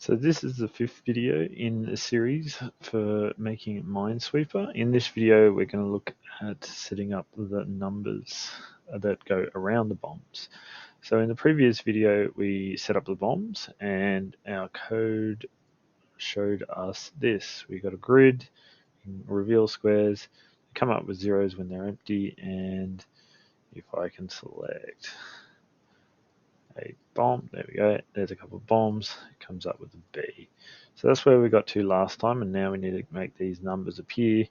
So this is the fifth video in a series for making Minesweeper. In this video, we're going to look at setting up the numbers that go around the bombs. So in the previous video, we set up the bombs and our code showed us this. We got a grid, reveal squares, come up with zeros when they're empty, and if I can select a bomb, there we go, there's a couple of bombs, it comes up with a B. So that's where we got to last time, and now we need to make these numbers appear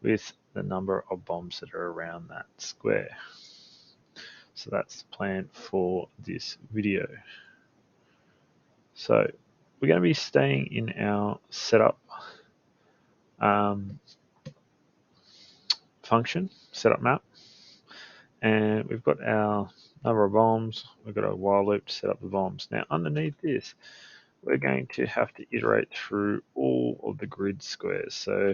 with the number of bombs that are around that square. So that's the plan for this video. So we're going to be staying in our setup function, setup map, and we've got our number of bombs, we've got a while loop to set up the bombs. Now underneath this, we're going to have to iterate through all of the grid squares. So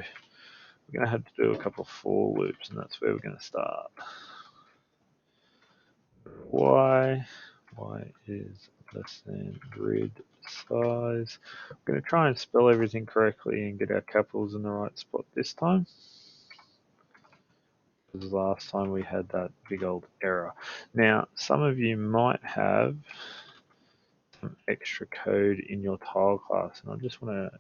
we're going to have to do a couple of for loops, and that's where we're going to start. Y is less than grid size. I'm going to try and spell everything correctly and get our capitals in the right spot this time, because last time we had that big old error. Now, some of you might have some extra code in your tile class, and I just want to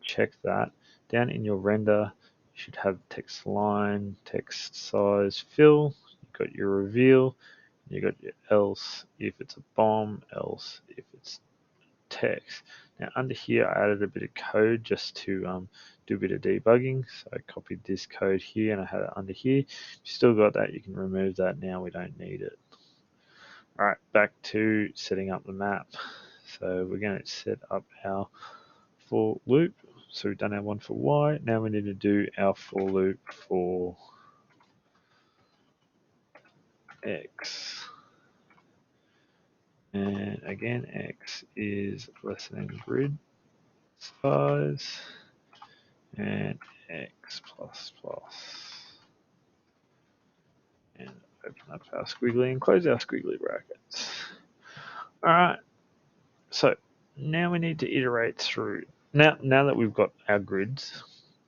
check that. Down in your render, you should have text line, text size, fill. You've got your reveal. You got your else if it's a bomb, else if it's text. Now under here, I added a bit of code just to do a bit of debugging. So I copied this code here and I had it under here. If you still got that, you can remove that now. We don't need it. All right, back to setting up the map. So we're going to set up our for loop. So we've done our one for Y. Now we need to do our for loop for X. And again, X is less than grid size and X plus plus. And open up our squiggly and close our squiggly brackets. Alright, so now we need to iterate through. Now that we've got our grids,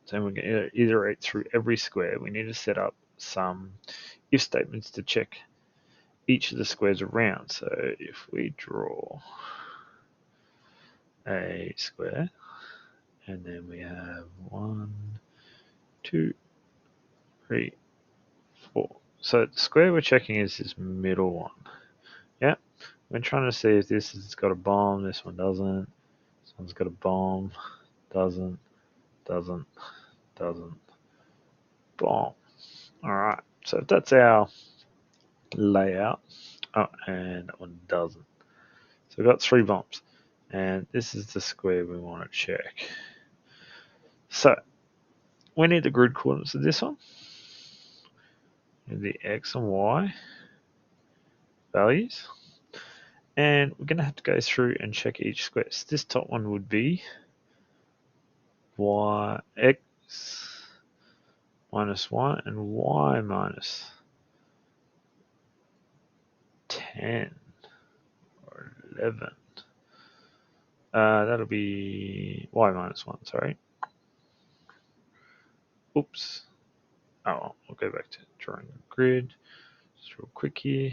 so we're going to iterate through every square, we need to set up some if statements to check each of the squares around. So if we draw a square, and then we have 1, 2, 3, 4. So the square we're checking is this middle one. Yeah, we're trying to see if this has got a bomb, this one doesn't. This one's got a bomb, doesn't, bomb. Alright, so that's our layout. Oh, and that one doesn't. So we've got 3 bombs, and this is the square we want to check. So we need the grid coordinates of this one, the X and Y values, and we're going to have to go through and check each square. So this top one would be Y, X minus 1 and Y minus 10 or 11. That'll be Y minus 1, sorry. Oops. Oh, we'll go back to drawing a grid. Just real quick here.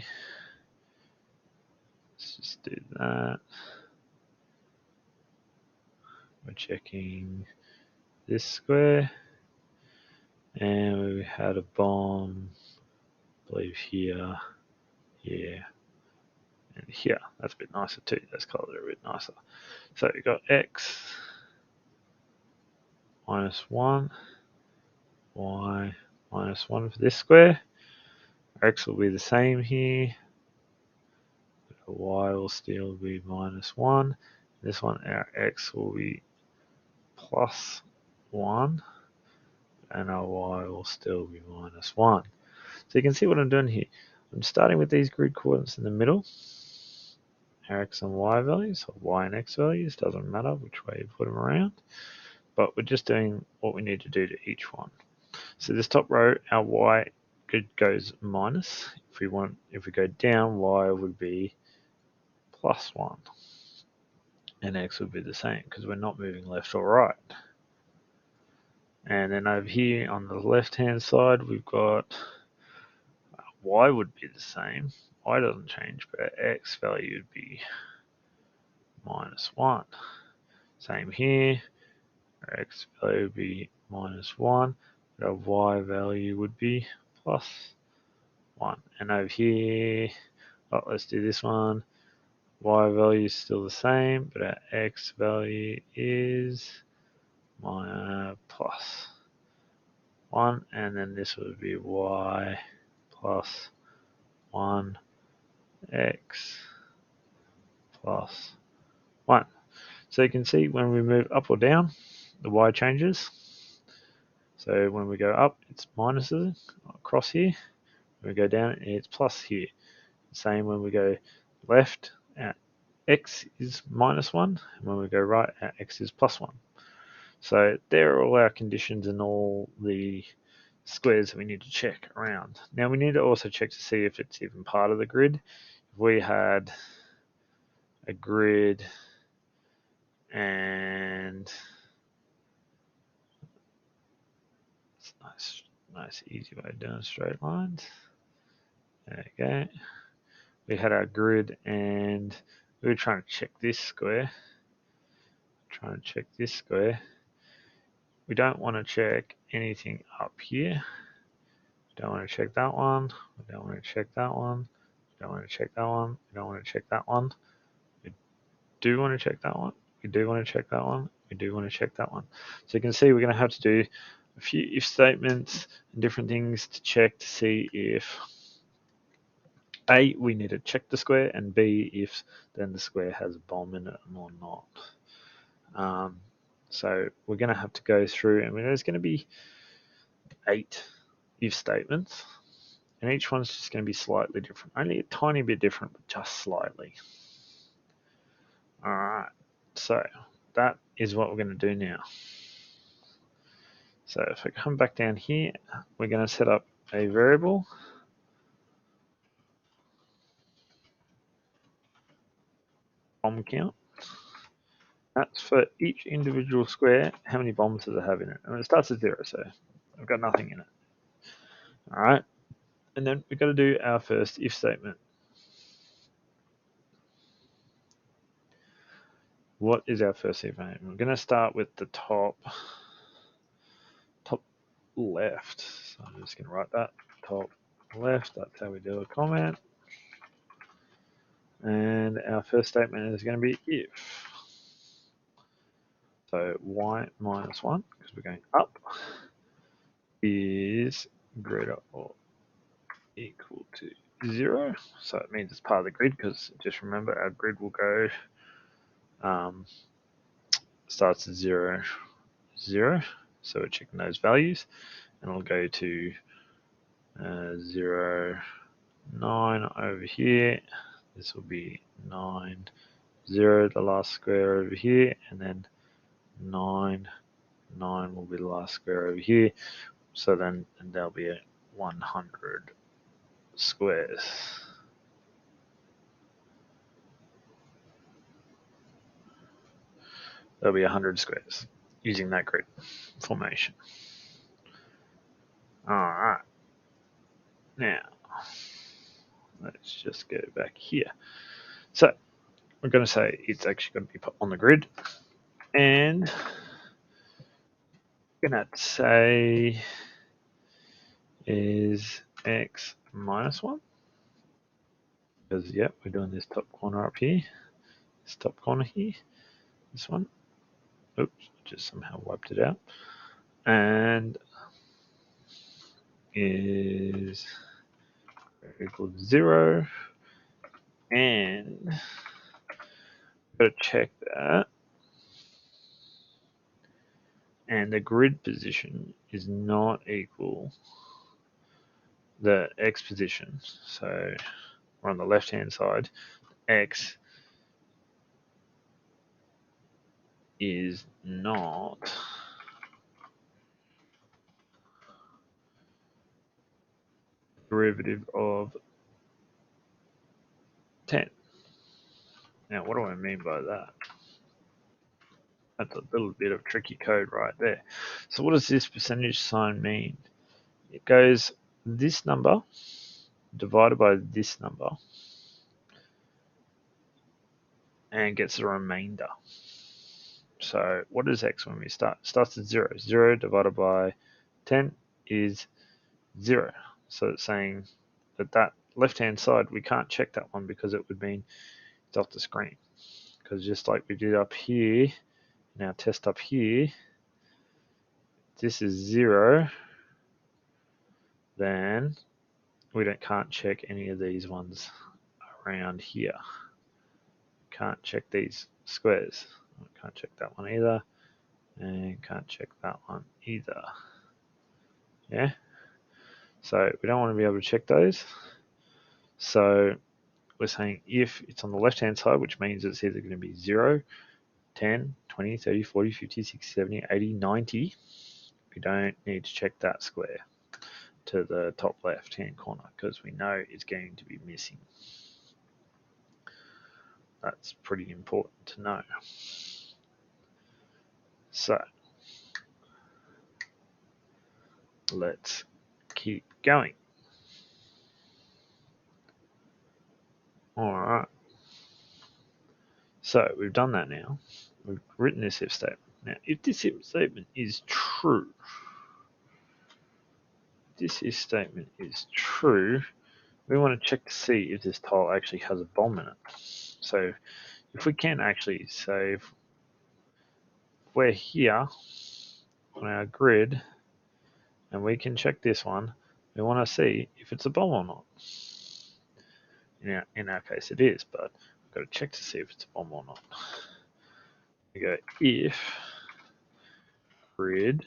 Let's just do that. We're checking this square. And we had a bomb, I believe here, and here. That's a bit nicer too. That's colored a bit nicer. So we got X minus 1, Y minus 1 for this square. X will be the same here. Y will still be minus 1. This one, our X will be plus 1. And our Y will still be minus 1. So you can see what I'm doing here. I'm starting with these grid coordinates in the middle. Our X and Y values, or Y and X values, doesn't matter which way you put them around. But we're just doing what we need to do to each one. So this top row, our Y goes minus. If we go down, Y would be plus 1. and x would be the same because we're not moving left or right. And then over here on the left hand side, we've got y would be the same. Y doesn't change, but our x value would be -1. Same here, our x value would be -1, but our y value would be +1. And over here, let's do this one. Y value is still the same, but our x value is +1, and then this would be y plus 1 x plus 1. So you can see when we move up or down, the y changes. So when we go up, it's minuses across here. When we go down, it's plus here. Same when we go left, our x is -1, and when we go right, our x is +1. So there are all our conditions and all the squares that we need to check around. Now we need to also check to see if it's even part of the grid. If we had a grid and it's nice easy way of doing straight lines. There we go. We had our grid and we were trying to check this square. We don't want to check anything up here. We don't want to check that one. We don't want to check that one. We don't want to check that one. We don't want to check that one. We do want to check that one. We do want to check that one. We do want to check that one. So you can see we're going to have to do a few if statements and different things to check to see if A, we need to check the square, and B, if then the square has a bomb in it or not. So we're going to have to go through, and there's going to be 8 if statements, and each one's just going to be slightly different, only a tiny bit different, but just slightly. All right, so that is what we're going to do now. So if I come back down here, we're going to set up a variable. Bomb count. That's for each individual square, how many bombs does it have in it? And it starts at 0, so I've got nothing in it. All right, and then we've got to do our first if statement. What is our first if statement? We're going to start with the top left. So I'm just going to write that top left. That's how we do a comment. And our first statement is going to be if. So y minus 1, because we're going up, is greater or equal to 0. So it means it's part of the grid, because just remember our grid will go starts at 0, 0. So we're checking those values, and it'll go to 0, 9 over here. This will be 9, 0, the last square over here, and then 9, 9 will be the last square over here. So then there'll be 100 squares. There'll be 100 squares using that grid formation. All right. Now, let's just go back here. So we're going to say it's actually going to be put on the grid, and we're going to say is x minus 1, because we're doing this top corner up here, this top corner here, this one. Oops, just somehow wiped it out. And is equal to 0, and got to check that, and the grid position is not equal the x position. So we're on the left hand side, x is not derivative of 10. Now what do I mean by that? That's a little bit of tricky code right there. So what does this percentage sign mean? It goes this number divided by this number and gets a remainder. So what is x when we start? It starts at 0. 0 divided by 10 is 0. So it's saying that left-hand side, we can't check that one because it would mean it's off the screen. Because just like we did up here, in our test up here, this is 0, then we can't check any of these ones around here. Can't check these squares. Can't check that one either. And can't check that one either. Yeah? So we don't want to be able to check those. So we're saying if it's on the left-hand side, which means it's either going to be 0, 10, 20, 30, 40, 50, 60, 70, 80, 90, we don't need to check that square to the top left-hand corner because we know it's going to be missing. That's pretty important to know. So let's keep going. All right. So we've done that now. We've written this if statement. Now, if this if statement is true, we want to check to see if this tile actually has a bomb in it. So if we can actually, say if we're here on our grid and we can check this one, we want to see if it's a bomb or not. In our case it is, but we've got to check to see if it's a bomb or not. We go if grid.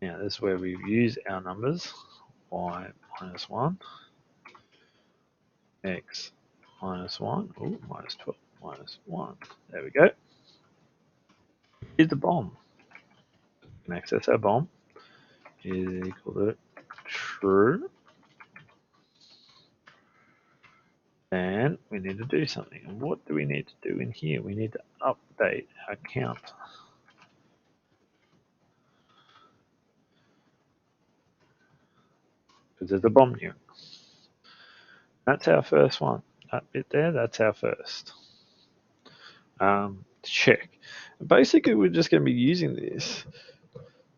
Now this is where we use our numbers. Y minus 1, x minus 1, ooh, minus 12, minus 1. There we go. Is the bomb. We can access our bomb. Is equal to true. And we need to do something. And what do we need to do in here? We need to update our count. Because there's a bomb here. That's our first one. That bit there, that's our first. Check. Basically, we're just going to be using this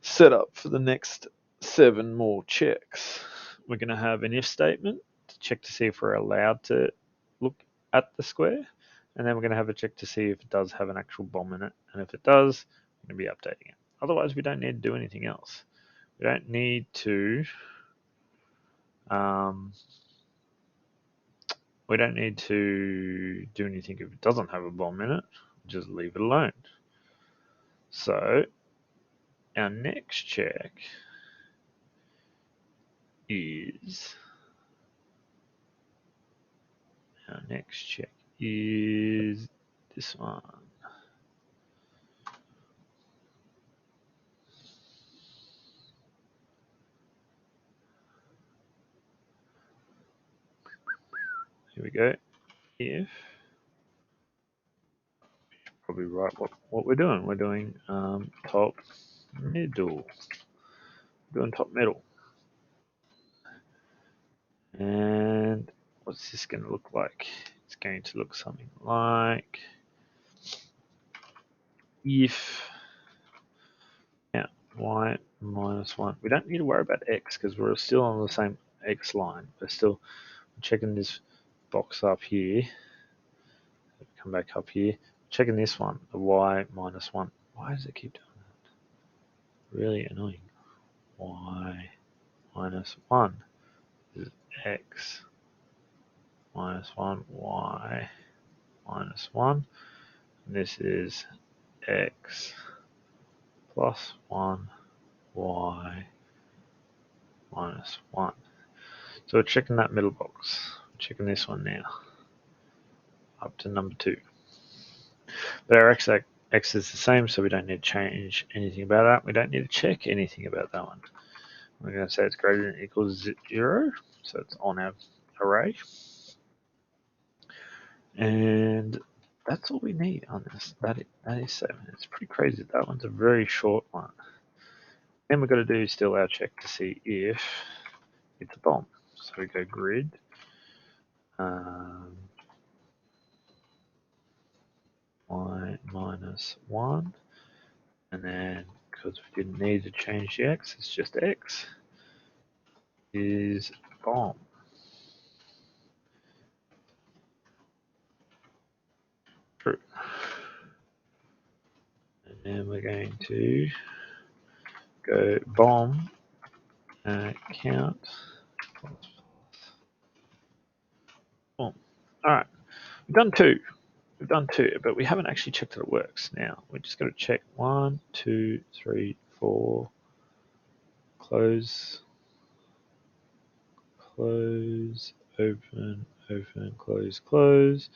setup for the next 7 more checks. We're going to have an if statement to check to see if we're allowed to look at the square. And then we're going to have a check to see if it does have an actual bomb in it. And if it does, we're going to be updating it. Otherwise, we don't need to do anything else. We don't need to do anything if it doesn't have a bomb in it. Just leave it alone. So our next check is this one. Here we go. If probably write what we're doing. We're doing top middle. Doing top middle. And what's this going to look like? It's going to look something like if y minus 1. We don't need to worry about x because we're still on the same x line. We're still checking this box up here. Come back up here. Checking this one, the y minus 1. Why does it keep doing that? Really annoying. Y minus 1 is x minus 1, y minus 1. And this is x plus 1, y minus 1. So we're checking that middle box. Checking this one now. Up to number 2. But our x is the same, so we don't need to change anything about that. We don't need to check anything about that one. We're going to say it's greater than or equals 0, so it's on our array. And That's all we need on this. That is 7. It's pretty crazy. That one's a very short one. Then we've got to do still our check to see if it's a bomb. So we go grid. Y minus 1. And then, because we didn't need to change the x, it's just x, is bomb. True. And then we're going to go bomb count. Boom. Alright, we've done 2. We've done 2, but we haven't actually checked that it works. Now, we're just going to check 1, 2, 3, 4, close, close, open, open, close, close,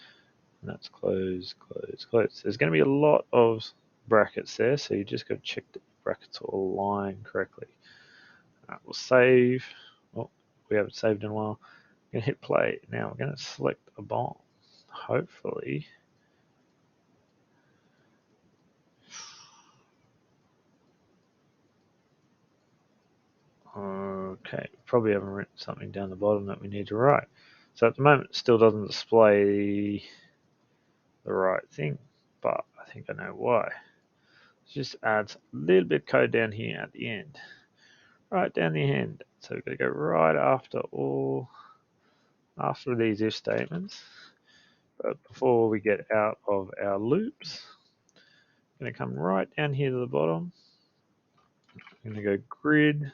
and that's close, close, close. There's going to be a lot of brackets there, so you just got to check that the brackets all align correctly. We'll save. Oh, we haven't saved in a while. I'm going to hit play. Now we're going to select a bomb. Hopefully. Okay, probably haven't written something down the bottom that we need to write. So at the moment it still doesn't display the right thing, but I think I know why. It just adds a little bit of code down here at the end. Right down the end. So we're going to go right after these if statements. But before we get out of our loops, I'm going to come right down here to the bottom. I'm going to go grid.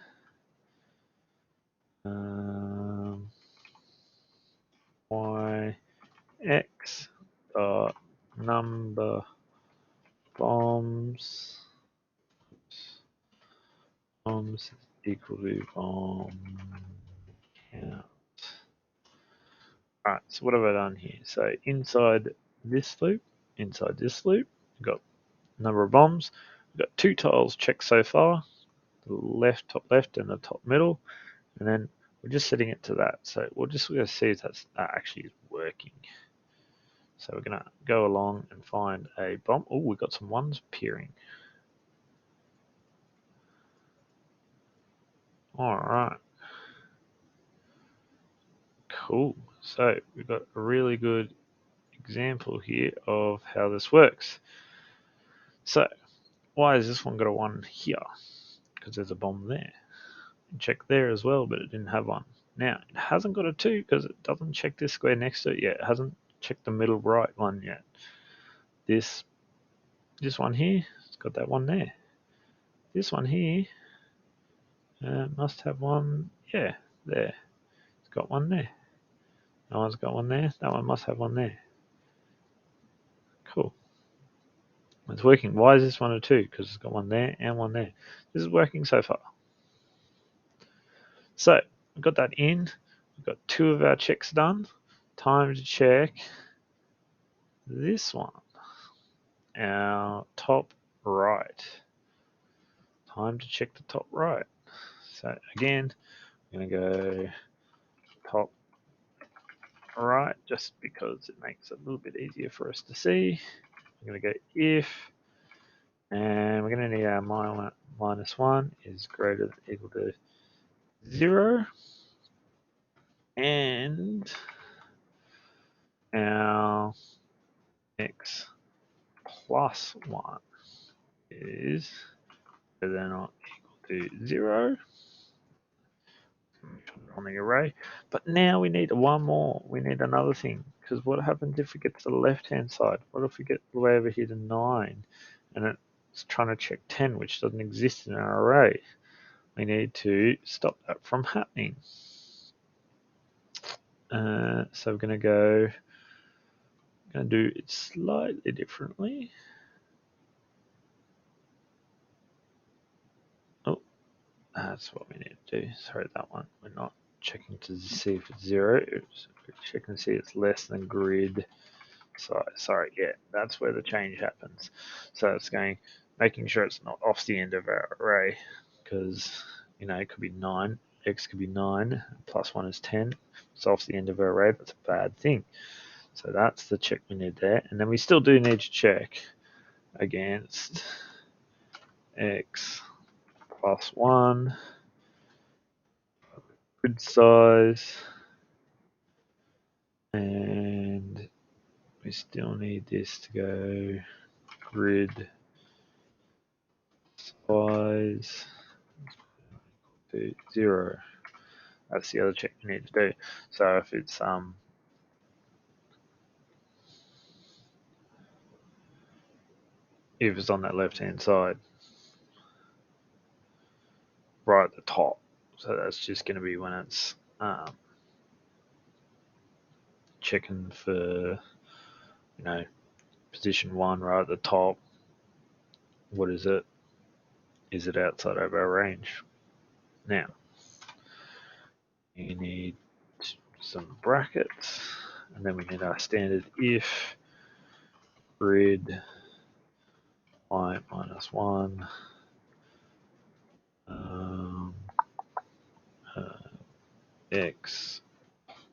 Y x dot number bombs equal to bomb count. Alright, so what have I done here? So inside this loop, we've got number of bombs. We've got 2 tiles checked so far, the top left and the top middle, and then we're just setting it to that. So we're just going to see if that actually is working. So we're going to go along and find a bomb. Oh, we've got some ones appearing. Alright. Cool. So we've got a really good example here of how this works. So why has this one got a 1 here? Because there's a bomb there. Check there as well, but it didn't have one. Now, it hasn't got a 2 because it doesn't check this square next to it yet. It hasn't checked the middle right one yet. This one here, it's got that one there. This one here must have one, yeah, there. It's got one there. That one's got one there. That one must have one there. Cool. It's working. Why is this one a 2? Because it's got one there and one there. This is working so far. So we've got that in. We've got 2 of our checks done. Time to check this one. Our top right. Time to check the top right. So again, I'm going to go top right just because it makes it a little bit easier for us to see. I'm going to go if, and we're going to need our minus 1 is greater than equal to 0, and our x plus 1 is greater than or equal to 0 on the array. But now we need one more. We need another thing. Because what happens if we get to the left-hand side? What if we get all the way over here to 9 and it's trying to check 10, which doesn't exist in our array? We need to stop that from happening. So we're going to do it slightly differently. Oh, that's what we need to do. Sorry, that one. We're not checking to see if it's 0. We're checking to see if it's less than grid. Sorry, yeah, that's where the change happens. So it's making sure it's not off the end of our array, because it could be 9, x could be 9, plus 1 is 10. It's off the end of our array. That's a bad thing. So that's the check we need there. And then we still do need to check against x plus 1, grid size, and we still need this to go grid size to 0. That's the other check we need to do. So if it's on that left hand side, right at the top. So that's just going to be when it's checking for, position 1 right at the top. What is it? Is it outside of our range? Now, you need some brackets, and then we need our standard if grid y minus 1 x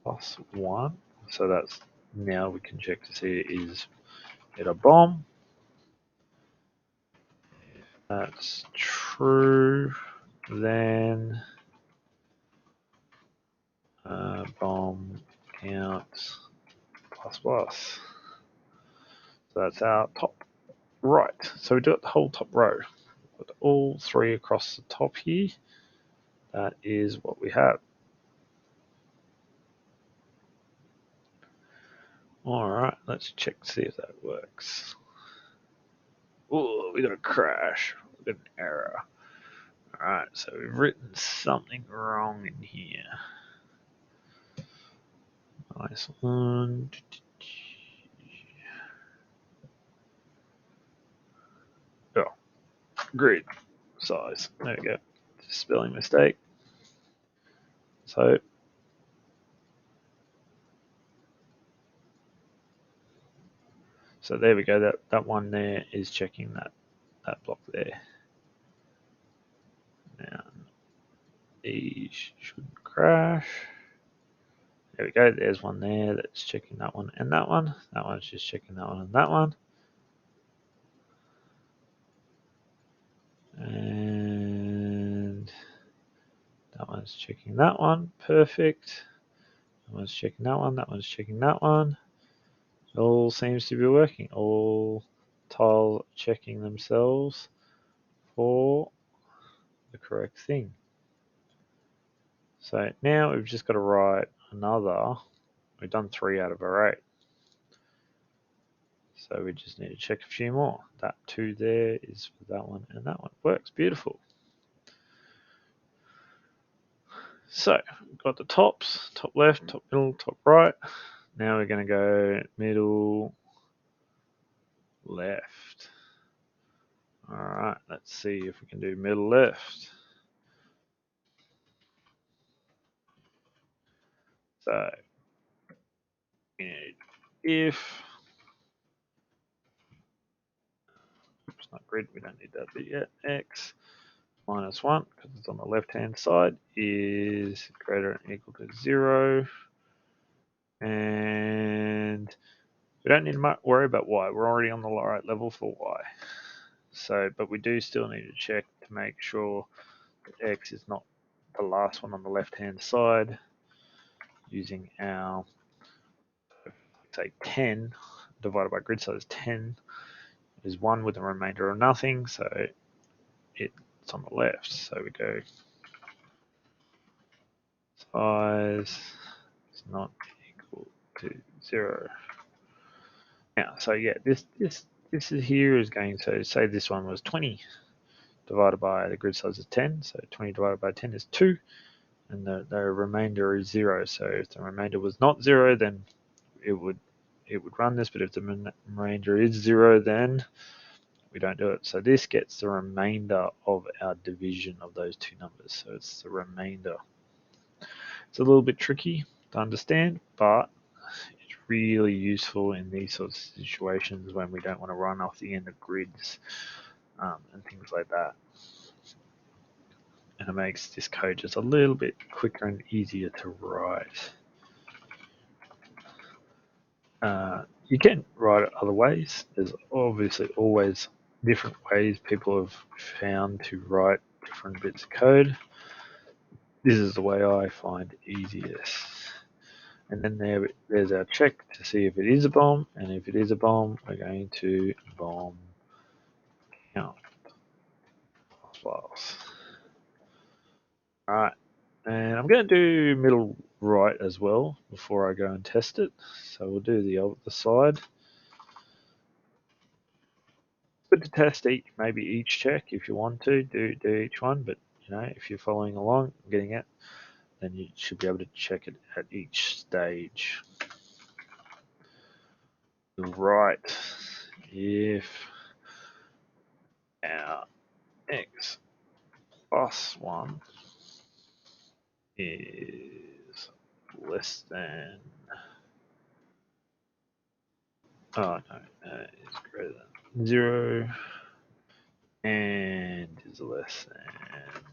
plus 1. So that's, now we can check to see is it a bomb. If that's true, then bomb counts plus plus. So that's our top right. So we do it the whole top row. With all 3 across the top here. That is what we have. Alright, let's check to see if that works. Oh, we got a crash. We got an error. Alright, so we've written something wrong in here. Nice one. Oh, grid size. There we go. Spelling mistake. So there we go. That one there is checking that block there. Now these shouldn't crash. There we go. There's one there that's checking that one and that one. That one's just checking that one and that one. And that one's checking that one. Perfect. That one's checking that one. That one's checking that one. It all seems to be working. All tiles checking themselves for the correct thing. So now we've just got to write another. We've done 3 out of our 8. So we just need to check a few more. That 2 there is for that one and that one. Works, beautiful. So we've got the tops, top left, top middle, top right. Now we're going to go middle, left. Alright, let's see if we can do middle left. So we need if, oops, not grid, we don't need that bit yet, x minus 1, because it's on the left hand side, is greater than or equal to 0. And we don't need to worry about y. We're already on the right level for y. So, but we do still need to check to make sure that x is not the last one on the left hand side using our, say, 10 divided by grid size 10 is 1 with a remainder of nothing, so it's on the left. So we go size is not equal to 0. Now, so yeah, this is here is going to say this one was 20 divided by the grid size is 10, so 20 divided by 10 is 2, and the remainder is 0. So if the remainder was not 0, then it would run this, but if the remainder is 0, then we don't do it. So this gets the remainder of our division of those 2 numbers. So it's the remainder. It's a little bit tricky to understand, but it's really useful in these sorts of situations when we don't want to run off the end of grids and things like that. And it makes this code just a little bit quicker and easier to write. You can write it other ways. There's obviously always different ways people have found to write different bits of code. This is the way I find easiest. And then there's our check to see if it is a bomb, and if it is a bomb, we're going to bomb count files. Alright, and I'm going to do middle right as well before I go and test it. So we'll do the other side. Good to test maybe each check if you want to do each one, but if you're following along, getting it, then you should be able to check it at each stage. Right, if our x plus 1 is less than, oh no, is greater than 0 and is less than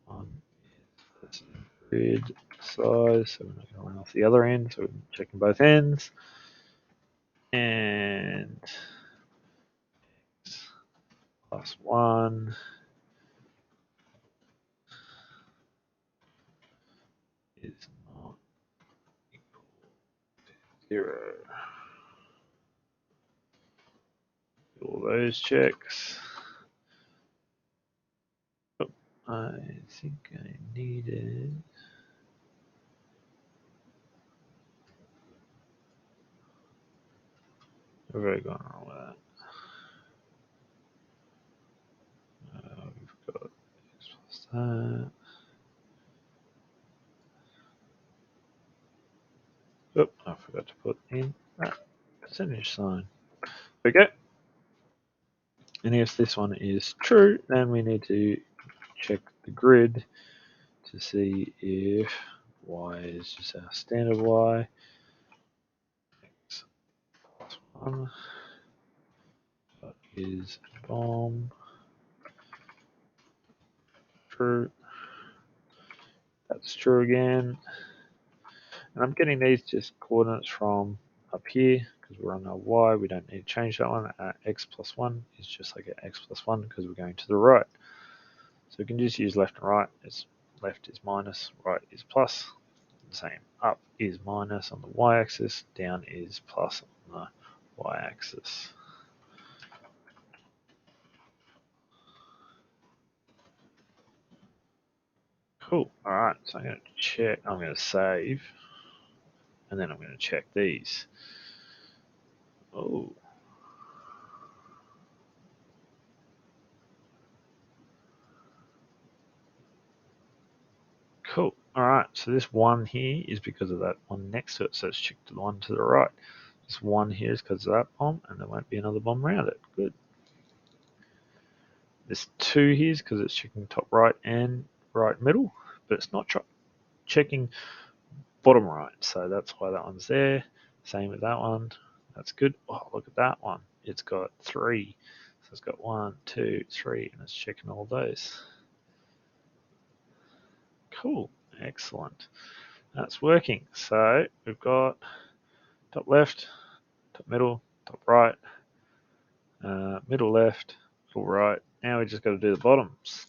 1 is less than grid size, so we're not going to run off the other end, so we're checking both ends. And x plus 1 is not equal to 0. Do all those checks. Oh, I think I needed. Where have I gone wrong with that? We've got x plus that. Oh, I forgot to put in that percentage sign. There we go. And if this one is true, then we need to check the grid to see if y is just our standard y. X plus 1 is bomb. True. That's true again. And I'm getting these just coordinates from up here because we're on our y. We don't need to change that one. X plus 1 is just like an x plus 1 because we're going to the right. So we can just use left and right. As left is minus, right is plus. The same. Up is minus on the y-axis, down is plus on the y-axis. Cool. All right. So I'm going to check. I'm going to save, and then I'm going to check these. Oh. Cool. All right. So this one here is because of that one next to it. So let's check the one to the right. This one here is because of that bomb, and there won't be another bomb around it. Good. This 2 here is because it's checking top right and right middle, but it's not checking bottom right. So that's why that one's there. Same with that one. That's good. Oh, look at that one. It's got 3. So it's got 1, 2, 3, and it's checking all those. Cool. Excellent. That's working. So we've got top left, top middle, top right, middle left, full right. Now we just got to do the bottoms.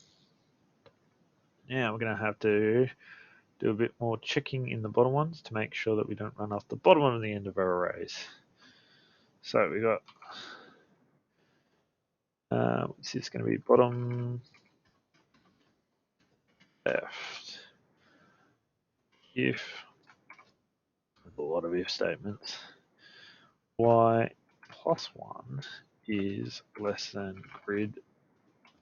Now we're going to have to do a bit more checking in the bottom ones to make sure that we don't run off the bottom of the end of our arrays. So we got, what's this going to be? Bottom left. If, a lot of if statements, y plus 1 is less than grid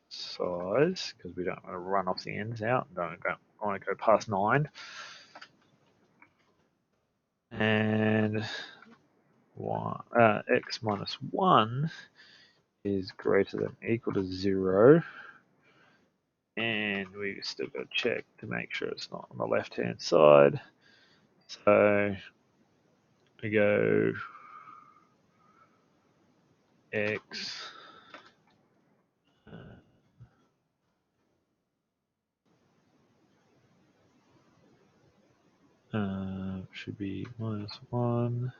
size, because we don't want to run off the ends out, don't want to go past 9. And x minus 1 is greater than or equal to 0. And we still got to check to make sure it's not on the left hand side. So we go x should be -1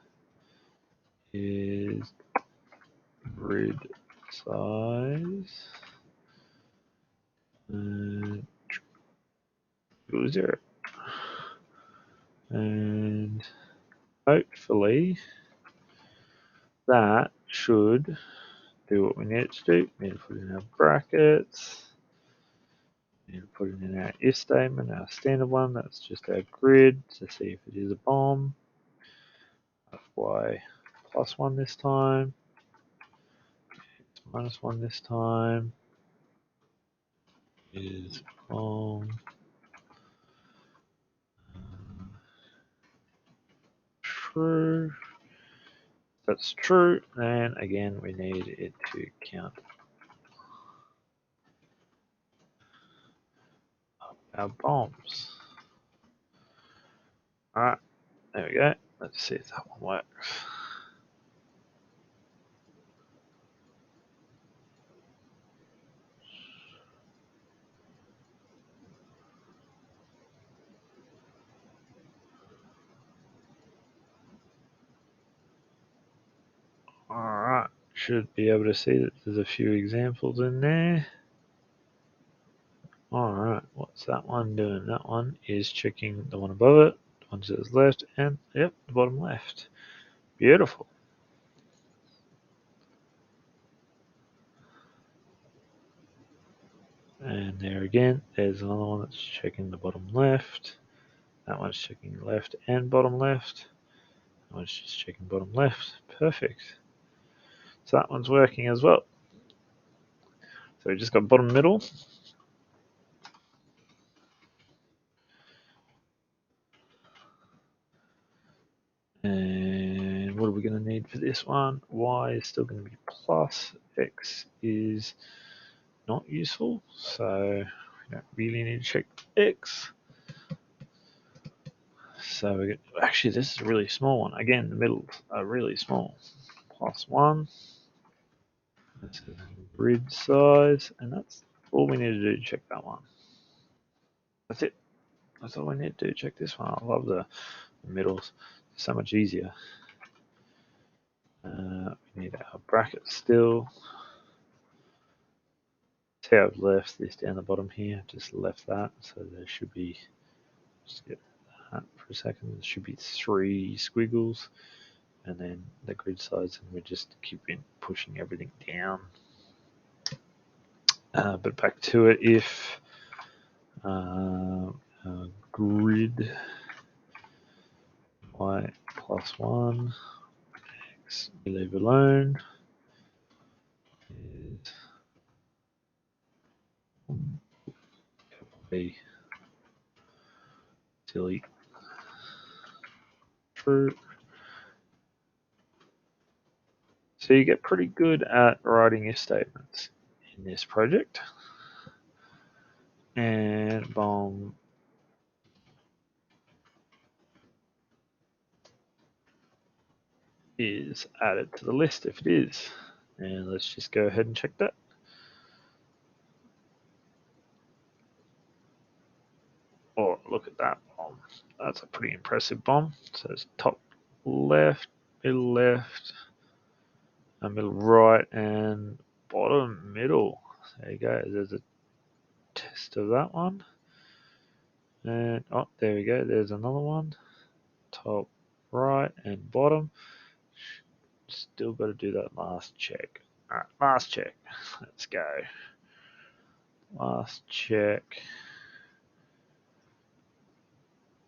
is grid size and 0, and hopefully that should do what we need it to do. We need to put in our brackets. We need to put it in our if statement, our standard one. That's just our grid to see if it is a bomb. Y +1 this time. X -1 this time. Is bomb. True. That's true. And again, we need it to count our bombs. Alright, there we go. Let's see if that one works. Alright, should be able to see that there's a few examples in there. Alright, what's that one doing? That one is checking the one above it, the one to the left, and yep, the bottom left. Beautiful. And there again, there's another one that's checking the bottom left. That one's checking left and bottom left. That one's just checking bottom left. Perfect. So that one's working as well. So we just got bottom middle. And what are we going to need for this one? Y is still going to be plus. X is not useful. So we don't really need to check X. So we get, actually this is a really small one. Again, the middles are really small. +1. That's the grid size. And that's all we need to do to check that one. That's it. That's all we need to do to check this one. I love the middles. So much easier. We need our bracket still. See, I've left this down the bottom here. Just left that, so there should be. Just get that for a second. There should be 3 squiggles, and then the grid size, and we're just keeping pushing everything down. But back to it. If grid y +1 x we leave alone is be silly true. So you get pretty good at writing if statements in this project. And bomb is added to the list if it is. And let's just go ahead and check that. Oh, look at that bomb. That's a pretty impressive bomb. So it's top left, middle right, and bottom middle. There you go. There's a test of that one. And oh, there we go. There's another one. Top right and bottom. Still got to do that last check. Alright, last check. Let's go. Last check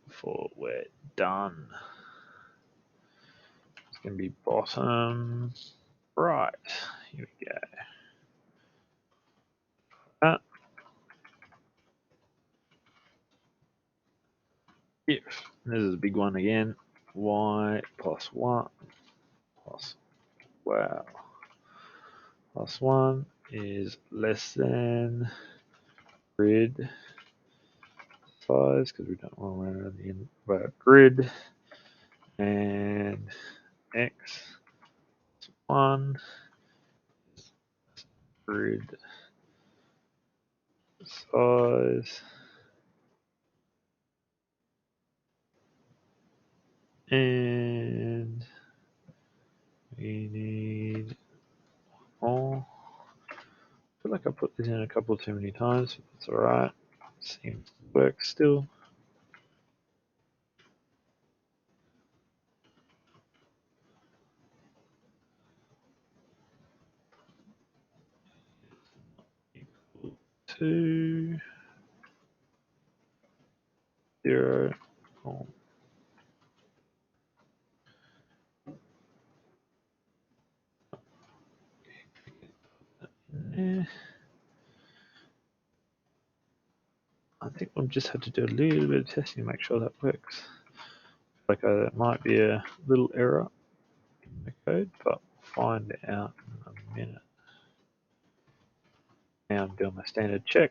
before we're done. It's going to be bottom right. Here we go. If, this is a big one again, y +1 plus, wow, +1 is less than grid size, because we don't want to run around the end of our grid, and x +1 is grid size And we need more. I feel like I put this in a couple too many times, but that's alright. Seems to work still. Equal to 0. Oh, eh. I think we'll just have to do a little bit of testing to make sure that works. Like there might be a little error in the code, but we'll find out in a minute. Now I'm doing my standard check.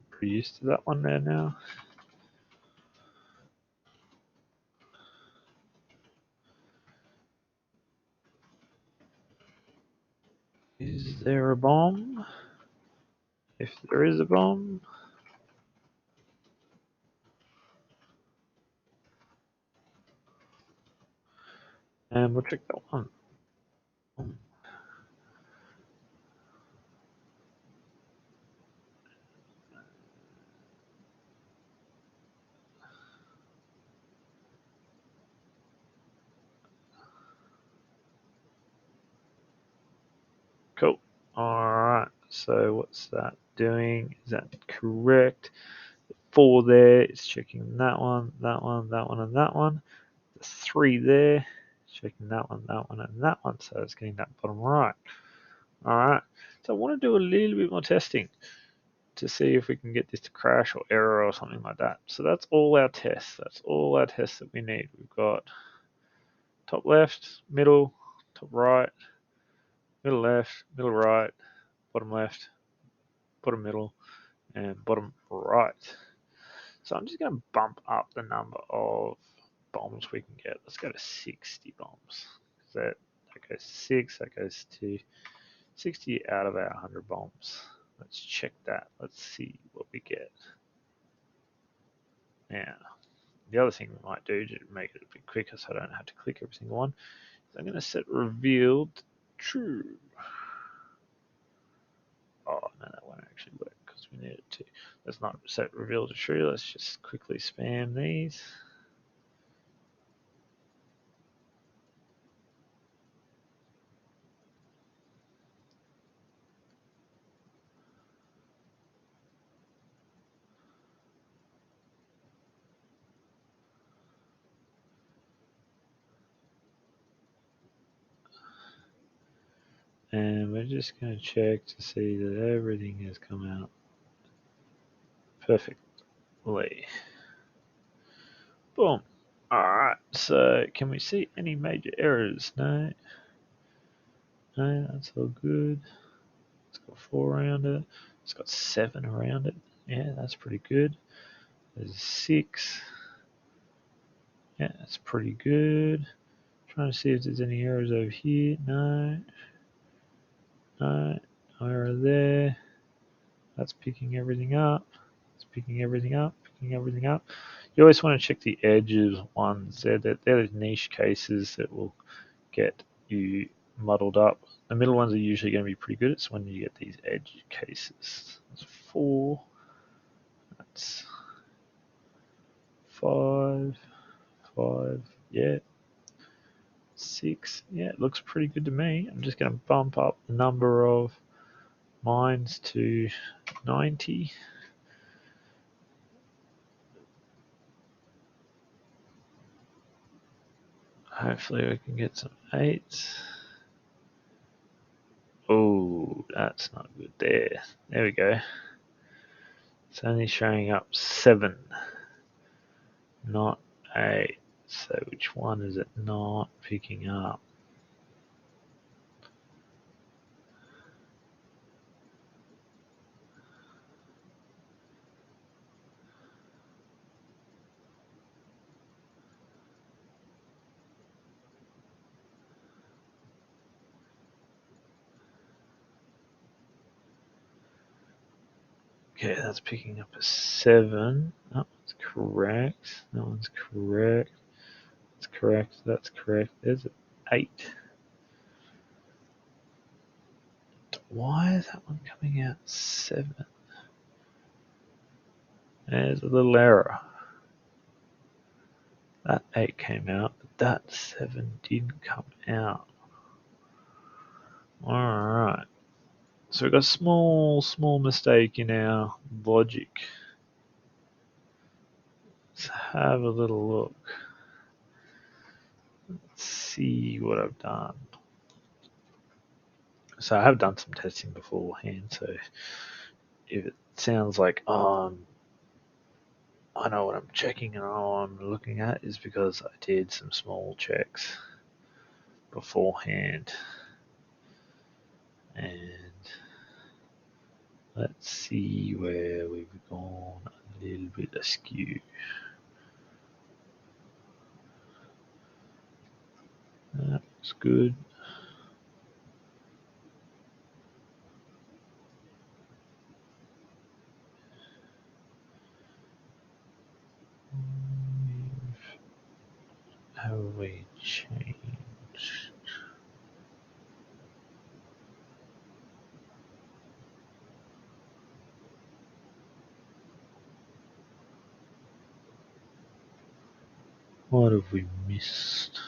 Pretty used to that one there now. Is there a bomb? If there is a bomb, and we'll check that one. Cool. Alright, so what's that doing? Is that correct? 4 there, it's checking that one, that one, that one, and that one. The 3 there, checking that one, and that one. So it's getting that bottom right. Alright, so I want to do a little bit more testing to see if we can get this to crash or error or something like that. So that's all our tests. That's all our tests that we need. We've got top left, middle, top right, middle left, middle right, bottom left, bottom middle, and bottom right. So I'm just going to bump up the number of bombs we can get. Let's go to 60 bombs. That goes 6, that goes to 60 out of our 100 bombs. Let's check that. Let's see what we get. Now, the other thing we might do to make it a bit quicker so I don't have to click every single one is I'm going to set revealed true. Oh, no, that won't actually work because we need it to. Let's not set reveal to true. Let's just quickly spam these. And we're just going to check to see that everything has come out perfectly. Boom. Alright, so can we see any major errors? No. No, that's all good. It's got 4 around it. It's got 7 around it. Yeah, that's pretty good. There's 6. Yeah, that's pretty good. Trying to see if there's any errors over here. No. No. No error there. That's picking everything up. It's picking everything up. Picking everything up. You always want to check the edges ones. They're the niche cases that will get you muddled up. The middle ones are usually going to be pretty good. It's when you get these edge cases. That's 4. That's 5. 5. Yeah. 6. Yeah, it looks pretty good to me. I'm just going to bump up the number of mines to 90. Hopefully we can get some 8s. Oh, that's not good there. There we go. It's only showing up 7, not 8. So which one is it not picking up? Okay, that's picking up a 7. That one's correct. That one's correct. That's correct. That's correct. There's an 8. Why is that one coming out 7? There's a little error. That 8 came out, but that 7 didn't come out. Alright. So we've got a small mistake in our logic. Let's have a little look. Let's see what I've done. So I have done some testing beforehand, so if it sounds like, I know what I'm checking and all I'm looking at, is because I did some small checks beforehand. And let's see where we've gone a little bit askew. That looks good. Have we changed? What have we missed?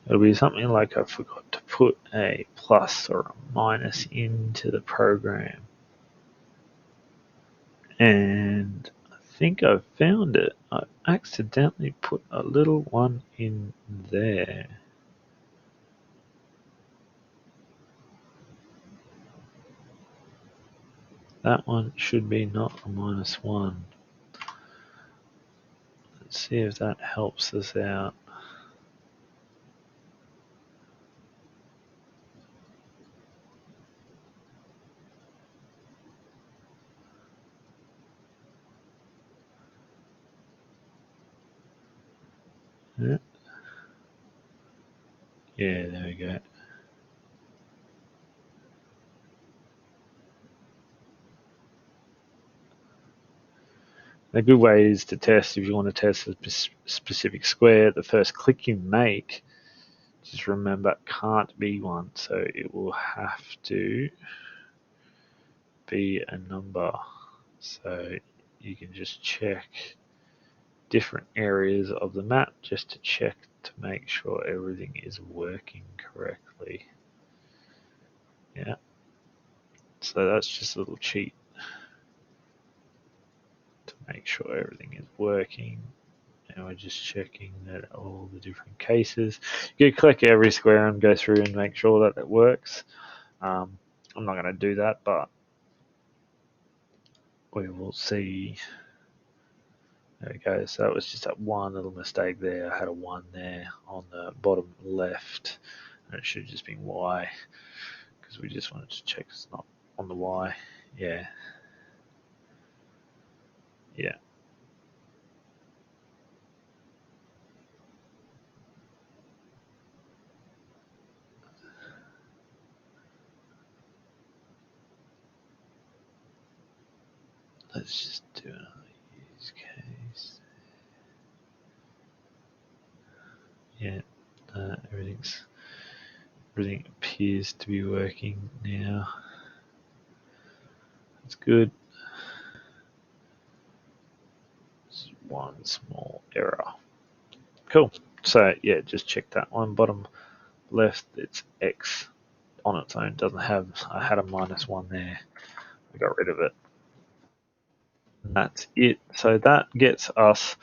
It'll be something like I forgot to put a plus or a minus into the program. And I think I've found it. I accidentally put a little one in there. That one should be not a -1. Let's see if that helps us out. Yeah, there we go. A good way is to test, if you want to test a specific square, the first click you make, just remember it can't be 1, so it will have to be a number. So you can just check different areas of the map just to check to make sure everything is working correctly. Yeah. So that's just a little cheat to make sure everything is working. And we're just checking that all the different cases. You can click every square and go through and make sure that it works. I'm not going to do that, but we will see. There we go. So that was just that one little mistake there. I had a 1 there on the bottom left, and it should have just been Y, because we just wanted to check it's not on the Y. Yeah. Yeah. Let's just do another use case. Yeah. Everything appears to be working now. That's good. Just one small error. Cool. So yeah, just check that one. Bottom left, it's X on its own. Doesn't have. I had a -1 there. I got rid of it. And that's it. So that gets us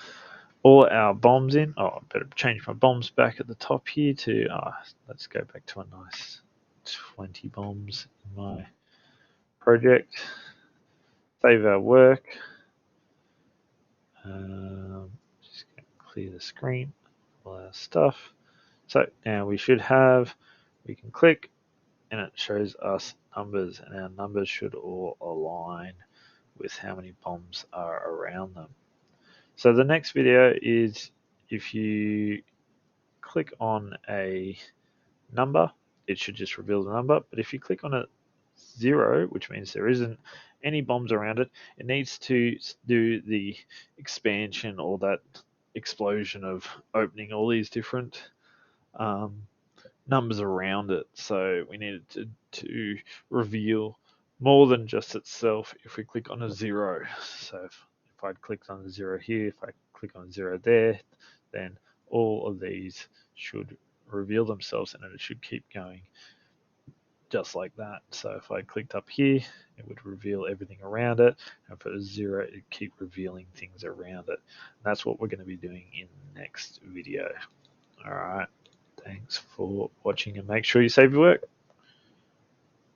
all our bombs in. Oh, I better change my bombs back at the top here to. Let's go back to a nice 20 bombs in my project. Save our work. Just gonna clear the screen, all our stuff. So now we can click and it shows us numbers, and our numbers should all align with how many bombs are around them. So the next video is, if you click on a number, it should just reveal the number, but if you click on it 0, which means there isn't any bombs around it, it needs to do the expansion or that explosion of opening all these different um, numbers around it. So we needed to reveal more than just itself if we click on a 0. So if I'd clicked on a 0 here, if I click on 0 there, then all of these should reveal themselves and it should keep going just like that. So if I clicked up here, it would reveal everything around it. And for a 0, it'd keep revealing things around it. And that's what we're going to be doing in the next video. All right. Thanks for watching and make sure you save your work.